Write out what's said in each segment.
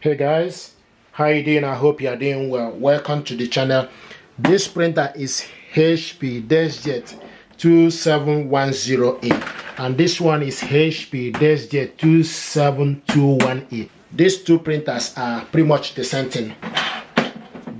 Hey guys, how you doing? I hope you are doing well. Welcome to the channel. This printer is HP Deskjet 27108 and this one is HP Deskjet 27218. These two printers are pretty much the same thing.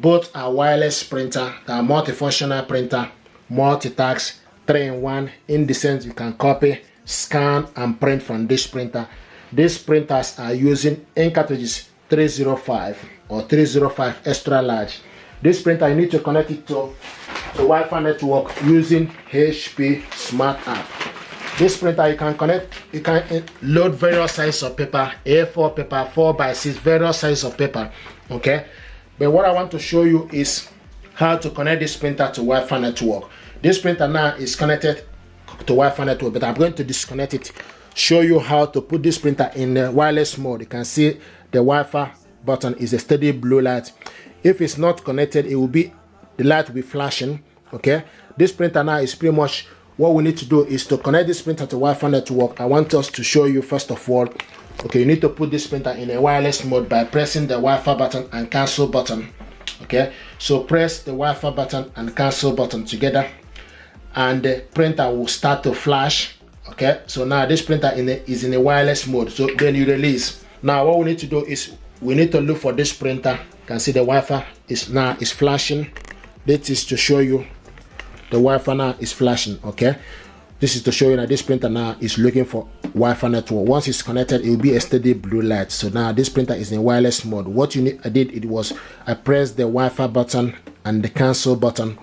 Both are wireless printer, they are multifunctional printer, multitask, 3-in-1. In the sense you can copy, scan and print from this printer. These printers are using ink cartridges 305 or 305 extra large. This printer, you need to connect it to Wi-Fi network using HP Smart App. This printer you can load various sizes of paper, A4 paper, 4x6, various sizes of paper. Okay, but what I want to show you is how to connect this printer to Wi-Fi network. This printer now is connected to Wi-Fi network, but I'm going to disconnect it, show you how to put this printer in the wireless mode. You can see the Wi-Fi button is a steady blue light. If it's not connected, the light will be flashing. Okay, this printer now is pretty much what we need to do is to connect this printer to Wi-Fi network. I want us to show you first of all. Okay, you need to put this printer in a wireless mode by pressing the Wi-Fi button and cancel button. Okay, so press the Wi-Fi button and cancel button together and the printer will start to flash. Okay, so now this printer is in a wireless mode. So then you release. Now what we need to do is we need to look for this printer. You can see the Wi-Fi is flashing. This is to show you the Wi-Fi now is flashing. Okay, this is to show you that this printer now is looking for Wi-Fi network. Once it's connected, it will be a steady blue light. So now this printer is in wireless mode. What I pressed the Wi-Fi button and the cancel button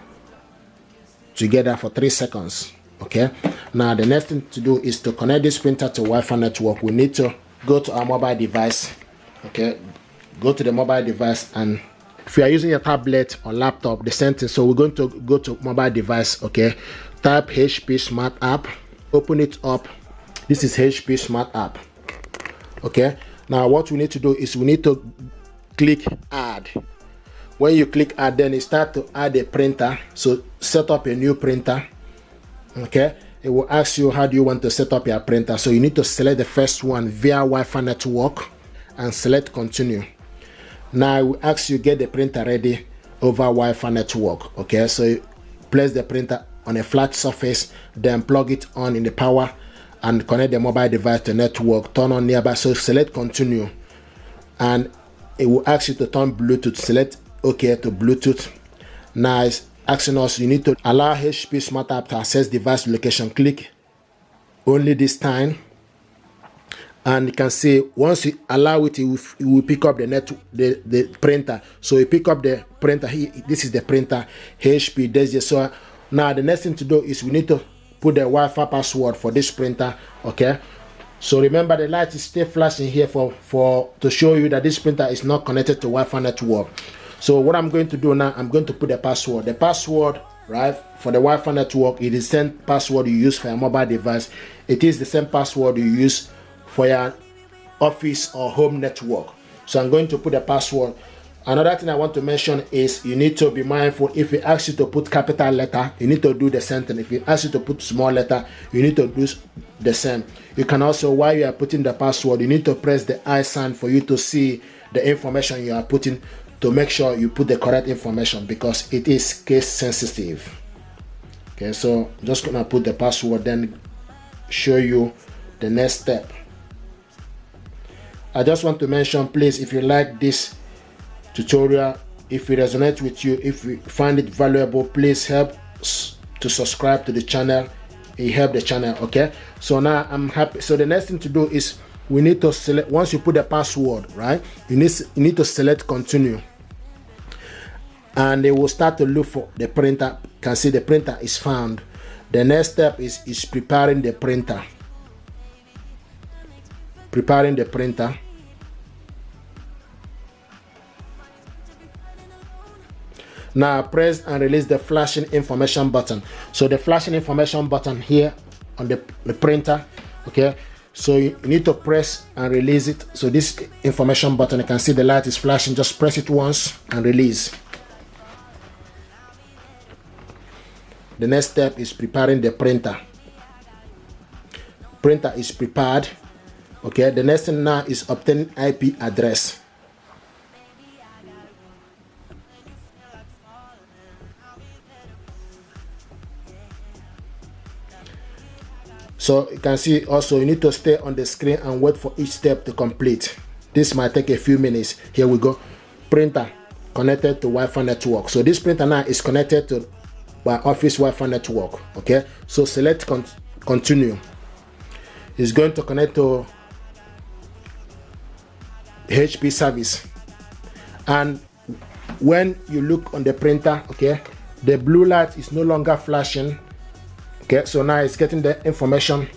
together for 3 seconds. Okay, now the next thing to do is to connect this printer to Wi-Fi network. We need to go to our mobile device. Okay, go to the mobile device, and if you are using a tablet or laptop, the same thing. So we're going to go to mobile device. Okay, type HP Smart App, open it up. This is HP Smart App. Okay, now what we need to do is we need to click add. When you click add, then it start to add a printer. So set up a new printer. Okay, it will ask you how do you want to set up your printer. So you need to select the first one via Wi-Fi network and select continue. Now it will ask you get the printer ready over Wi-Fi network. Okay, so you place the printer on a flat surface, then plug it on in the power and connect the mobile device to network, turn on nearby. So select continue and it will ask you to turn Bluetooth. Select OK to Bluetooth. Now it's asking us you need to allow HP Smart App to access device location. Click only this time, and you can see once you allow it, it will pick up the printer. So you pick up the printer here. This is the printer HP Deskjet. So now the next thing to do is we need to put the Wi-Fi password for this printer. Okay, so remember the light is still flashing here to show you that this printer is not connected to Wi-Fi network. So what I'm going to do now, I'm going to put the password. The password, right, for the Wi-Fi network, it is the same password you use for your mobile device. It is the same password you use for your office or home network. So I'm going to put the password. Another thing I want to mention is you need to be mindful. If it asks you to put capital letter, you need to do the same thing. If it asks you to put small letter, you need to do the same. You can also, while you are putting the password, you need to press the I sign for you to see the information you are putting, to make sure you put the correct information because it is case sensitive. Okay, so I'm just gonna put the password, then show you the next step. I just want to mention, please, if you like this tutorial, if it resonates with you, if you find it valuable, please help to subscribe to the channel. It helps the channel. Okay, so now I'm happy. So the next thing to do is we need to select, once you put the password, right, you need to select continue, and it will start to look for the printer. You can see the printer is found. The next step is preparing the printer. Preparing the printer. Now press and release the flashing information button. So the flashing information button here on the printer. Okay, so you need to press and release it. So this information button, you can see the light is flashing. Just press it once and release. The next step is preparing the printer. Printer is prepared. Okay, the next thing now is obtaining IP address. So you can see also you need to stay on the screen and wait for each step to complete. This might take a few minutes. Here we go. Printer connected to Wi-Fi network. So this printer now is connected to my office Wi-Fi network. Okay, so select continue. It's going to connect to HP service, and when you look on the printer, okay, the blue light is no longer flashing. Okay, so now it's getting the information.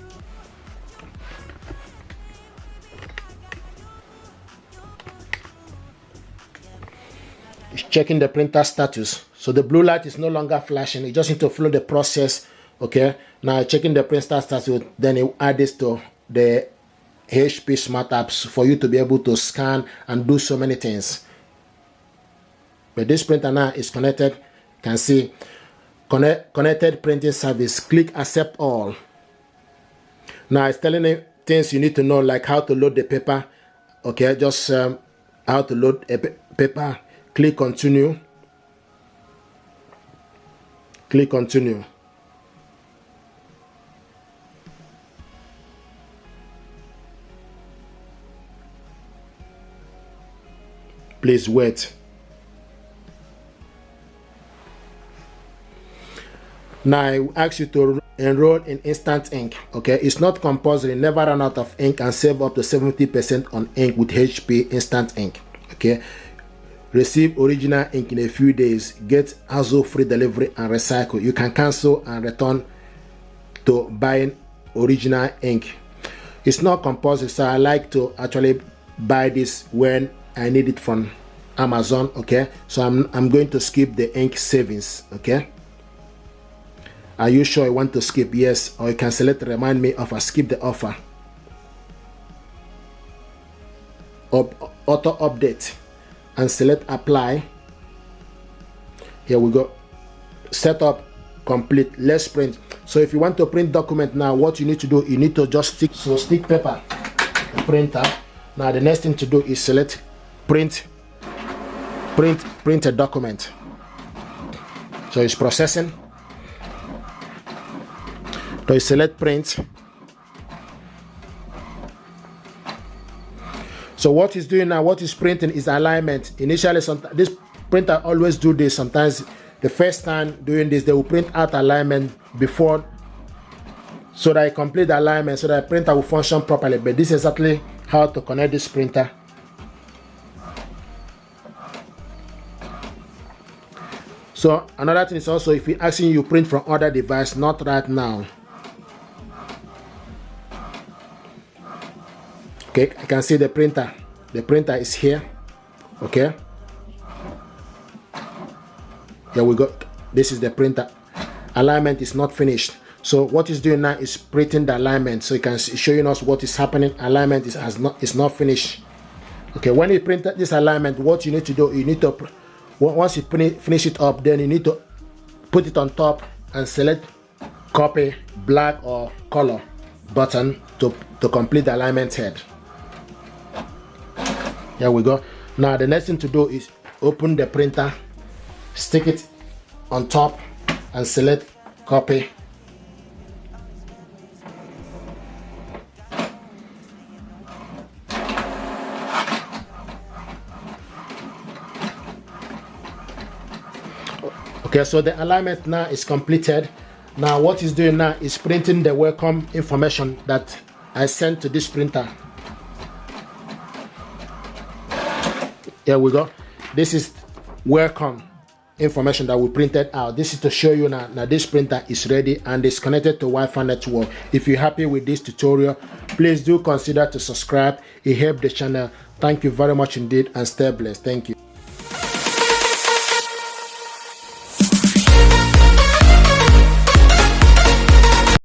It's checking the printer status. So the blue light is no longer flashing. You just need to follow the process. Okay, now checking the printer status, then you add this to the HP smart apps for you to be able to scan and do so many things. But this printer now is connected. You can see connected printing service. Click accept all. Now it's telling you things you need to know, like how to load the paper. Okay, just how to load a paper. Click continue. Click continue. Please wait. Now I ask you to enroll in instant ink. Okay, it's not compulsory. Never run out of ink and save up to 70% on ink with HP instant ink. Okay, receive original ink in a few days. Get hassle-free delivery and recycle. You can cancel and return to buying original ink. It's not compulsory, so I like to actually buy this when I need it from Amazon. Okay, so I'm going to skip the ink savings. Okay, are you sure you want to skip? Yes, or you can select remind me of a skip the offer. Auto update and select apply. Here we go. Setup complete. Let's print. So if you want to print document now, what you need to do, you need to just stick paper the printer. Now the next thing to do is select print a document. So it's processing. So you select print. So what it's doing now, what is printing is alignment. Initially, this printer always do this. Sometimes the first time doing this, they will print out alignment before, so that I complete the alignment, so that the printer will function properly. But this is exactly how to connect this printer. So another thing is also, if you're asking you print from other device, not right now. Okay, I can see the printer. The printer is here. Okay. Here we go. This is the printer. Alignment is not finished. So what it's doing now is printing the alignment. So you can see, showing us what is happening. Alignment is not finished. Okay, when you print this alignment, what you need to do, you need to, once you finish it up, then you need to put it on top and select copy black or color button to complete the alignment head. Here we go. Now the next thing to do is open the printer, stick it on top and select copy. Okay, so the alignment now is completed. Now what it's doing now is printing the welcome information that I sent to this printer. Here we go. This is welcome information that we printed out. This is to show you now this printer is ready and is connected to Wi-Fi network. If you're happy with this tutorial, please do consider to subscribe. It helps the channel. Thank you very much indeed and stay blessed. Thank you.